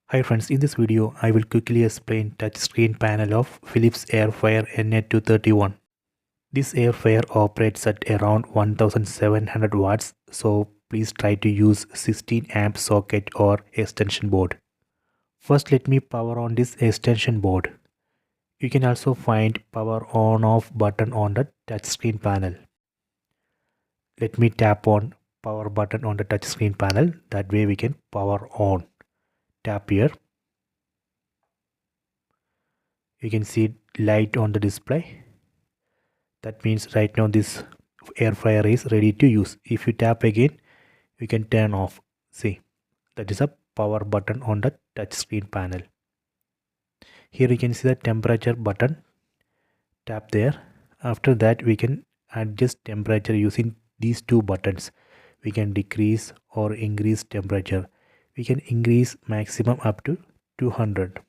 Hi friends, in this video I will quickly explain touchscreen panel of Philips Airfryer NA231. This air fryer operates at around 1700 watts, so please try to use 16 amp socket or extension board. First let me power on this extension board. You can also find power on off button on the touchscreen panel. Let me tap on power button on the touchscreen panel, that way we can power on. Tap here. You can see light on the display. That means right now this air fryer is ready to use. If you tap again, you can turn off. See, that is a power button on the touch screen panel. Here you can see the temperature button. Tap there. After that we can adjust temperature using these two buttons. We can decrease or increase temperature. We can increase maximum up to 200.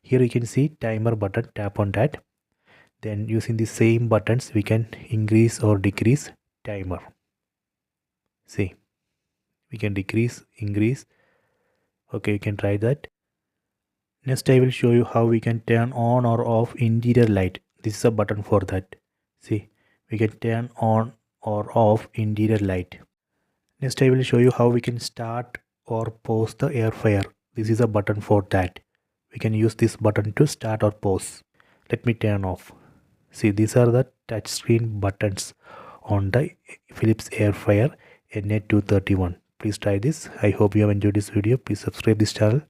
Here you can see timer button. Tap on that. Then using the same buttons we can increase or decrease timer. See, we can decrease, increase. Okay, you can try that. Next I will show you how we can turn on or off interior light. This is a button for that. See, we can turn on or off interior light. Next I will show you how we can start or pause the air fryer. This is a button for that. We can use this button to start or pause. Let me turn off. See, these are the touchscreen buttons on the Philips Airfryer NA231. Please try this. I hope you have enjoyed this video. Please subscribe this channel.